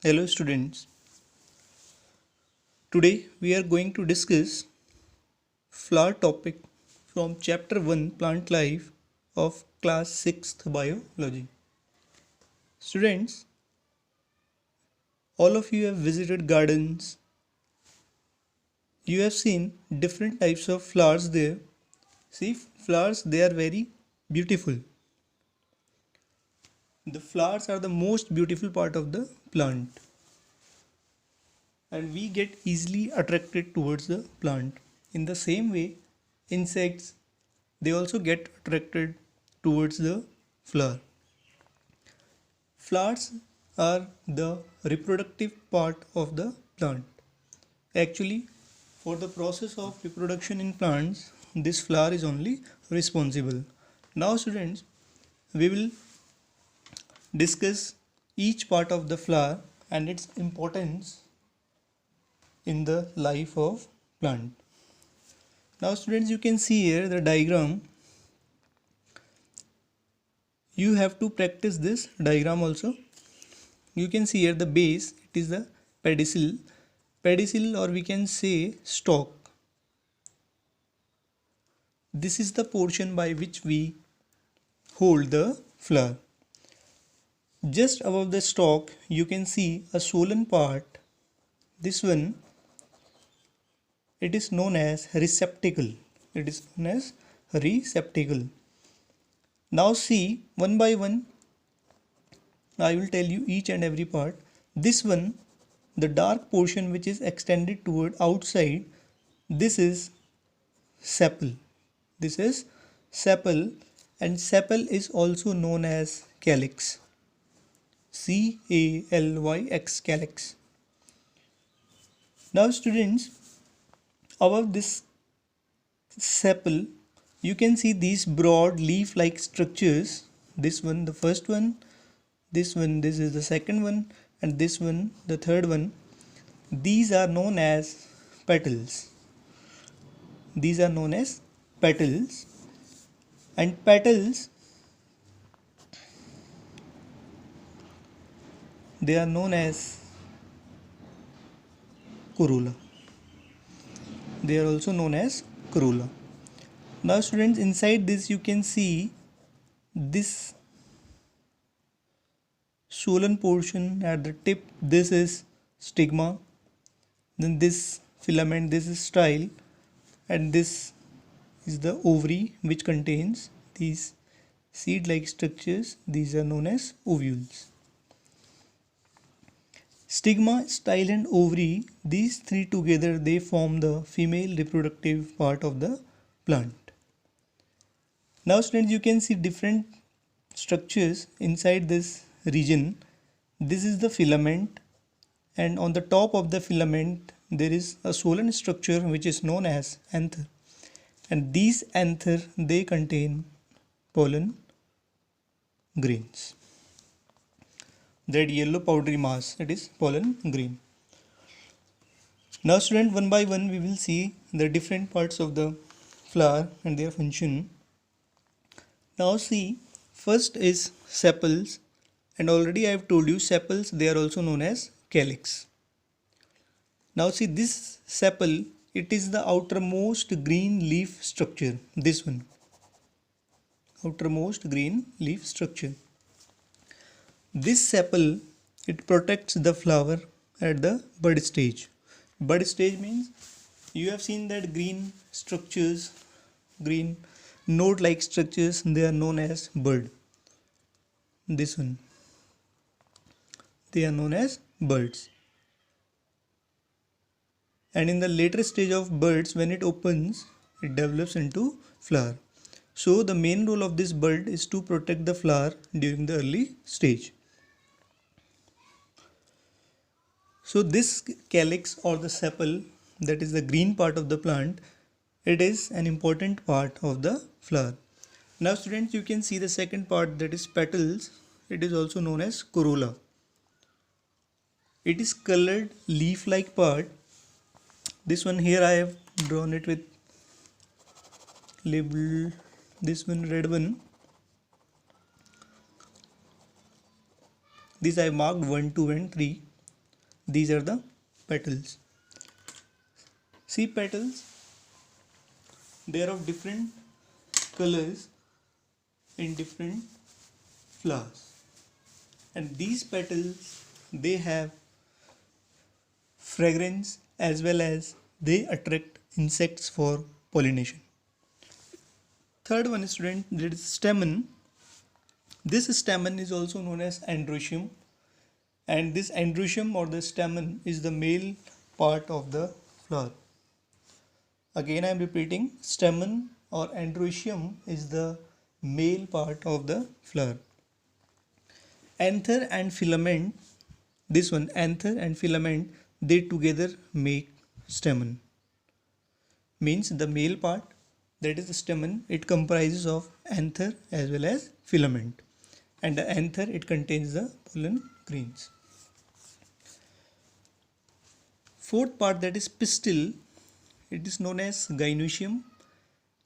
Hello students. Today we are going to discuss flower topic from chapter 1 plant life of class 6th biology. Students, all of you have visited gardens. You have seen different types of flowers there. See, flowers, they are very beautiful. The flowers are the most beautiful part of the plant, and we get easily attracted towards the plant. In the same way, insects, they also get attracted towards the flower. Flowers are the reproductive part of the plant. Actually, for the process of reproduction in plants, this flower is only responsible. Now, students, we will discuss each part of the flower and its importance in the life of plant. Now, students, you can see here the diagram. You have to practice this diagram also. You can see here the base, it is the pedicel, or we can say stalk. This is the portion by which we hold the flower. Just above the stalk you can see a swollen part. This one, it is known as receptacle. Now see, one by one I will tell you each and every part. This one, the dark portion which is extended toward outside, this is sepal. This is sepal, and sepal is also known as calyx. Calyx, calyx. Now students, above this sepal, you can see these broad leaf-like structures. This one, the first one, this is the second one, and this one, the third one. These are known as petals. These are known as petals, and petals, they are known as corolla. They are also known as corolla. Now students, inside this you can see this swollen portion at the tip. This is stigma, then this filament, this is style, and this is the ovary which contains these seed-like structures. These are known as ovules. Stigma, style, and ovary, these three together, they form the female reproductive part of the plant. Now students, you can see different structures inside this region. This is the filament, and on the top of the filament there is a swollen structure which is known as anther, and these anther, they contain pollen grains. That yellow powdery mass, it is pollen grain. Now student, one by one we will see the different parts of the flower and their function. Now see, first is sepals, and already I have told you sepals, they are also known as calyx. Now see, this sepal, it is the outermost green leaf structure. This one, outermost green leaf structure. This sepal, it protects the flower at the bud stage. Bud stage means you have seen that green structures, green node-like structures, they are known as bud. This one, they are known as buds. And in the later stage of buds, when it opens, it develops into flower. So the main role of this bud is to protect the flower during the early stage. So this calyx or the sepal, that is the green part of the plant, it is an important part of the flower. Now students, you can see the second part, that is petals. It is also known as corolla. It is colored leaf-like part. This one here I have drawn it with label, this one red one. This I marked 1, 2 and 3. these are the petals. See petals, they are of different colors in different flowers, and these petals, they have fragrance as well as they attract insects for pollination. Third one, student, that is stamen. This stamen is also known as androecium, and this androecium or the stamen is the male part of the flower. Again I am repeating, stamen or androecium is the male part of the flower. Anther and filament, this one, anther and filament, they together make stamen. Means the male part, that is the stamen, it comprises of anther as well as filament, and the anther, it contains the pollen grains. Fourth part, that is pistil, it is known as gynoecium,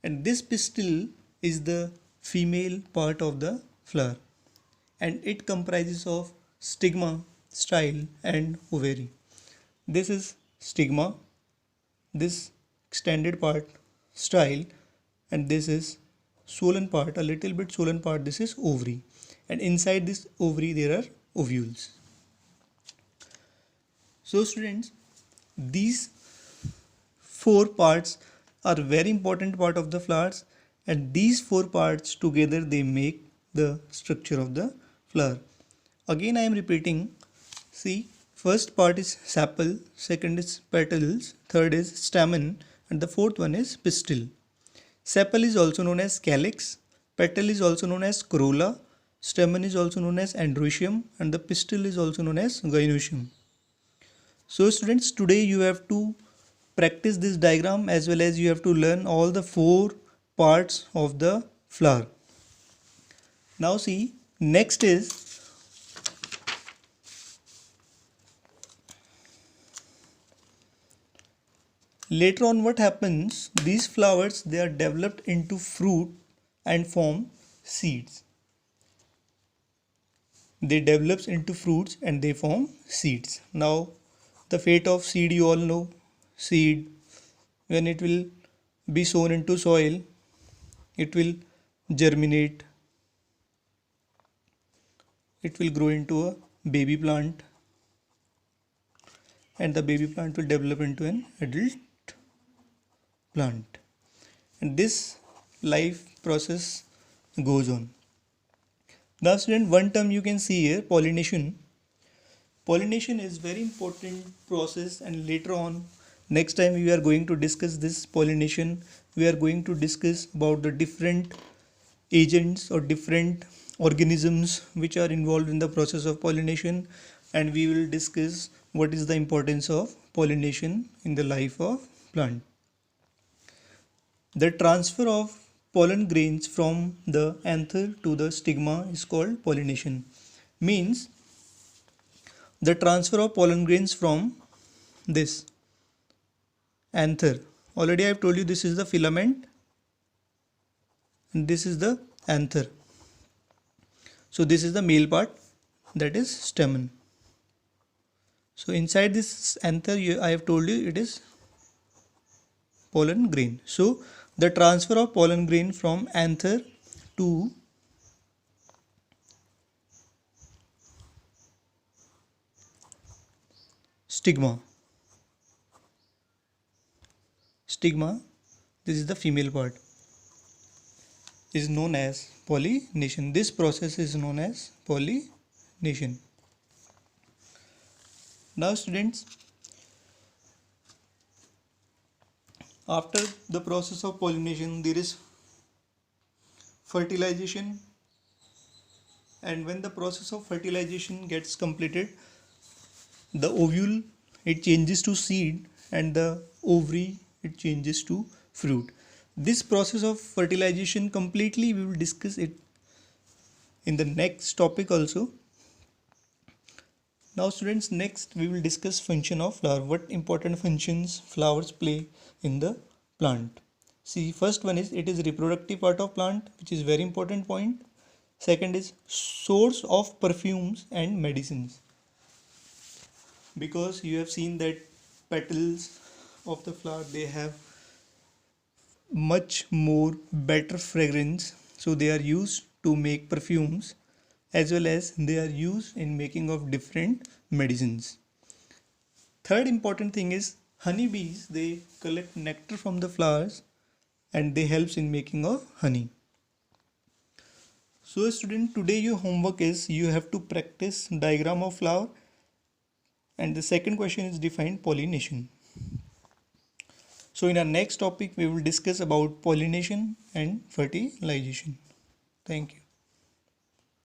and this pistil is the female part of the flower, and it comprises of stigma, style and ovary. This is stigma, this extended part, style, and this is swollen part, a little bit swollen part, this is ovary, and inside this ovary there are ovules. So students, these four parts are very important part of the flowers, and these four parts together they make the structure of the flower. Again I am repeating, see, first part is sepal, second is petals, third is stamen, and the fourth one is pistil. Sepal is also known as calyx, petal is also known as corolla, stamen is also known as androecium, and the pistil is also known as gynoecium. So students, today you have to practice this diagram as well as you have to learn all the four parts of the flower. Now see, next is later on what happens, these flowers, they are developed into fruit and form seeds. They develop into fruits and they form seeds. Now the fate of seed you all know. Seed, when it will be sown into soil, it will germinate, it will grow into a baby plant, and the baby plant will develop into an adult plant, and this life process goes on. Now student, one term you can see here, pollination. Pollination is very important process, and later on, next time we are going to discuss this pollination, we are going to discuss about the different agents or different organisms which are involved in the process of pollination, and we will discuss what is the importance of pollination in the life of plant. The transfer of pollen grains from the anther to the stigma is called pollination. Means the transfer of pollen grains from this anther. Already I have told you this is the filament and this is the anther. So this is the male part, that is stamen. So inside this anther, I have told you it is pollen grain. So the transfer of pollen grain from anther to stigma. Stigma, this is the female part, is known as pollination. This process is known as pollination. Now students, after the process of pollination there is fertilization, and when the process of fertilization gets completed, the ovule, it changes to seed, and the ovary, it changes to fruit. This process of fertilization completely we will discuss it in the next topic also. Now students, next we will discuss function of flower. What important functions flowers play in the plant. See, first one is it is reproductive part of plant, which is very important point. . 2nd is source of perfumes and medicines. 3rd is fruit, 4th is fruit, 5th is seed. 6th is pollen. 7th is because you have seen that petals of the flower, they have much more better fragrance, so they are used to make perfumes, as well as they are used in making of different medicines. Third important thing is honeybees, they collect nectar from the flowers and they helps in making of honey. So student, today your homework is you have to practice diagram of flower, and the second question is define pollination. So in our next topic we will discuss about pollination and fertilization. Thank you.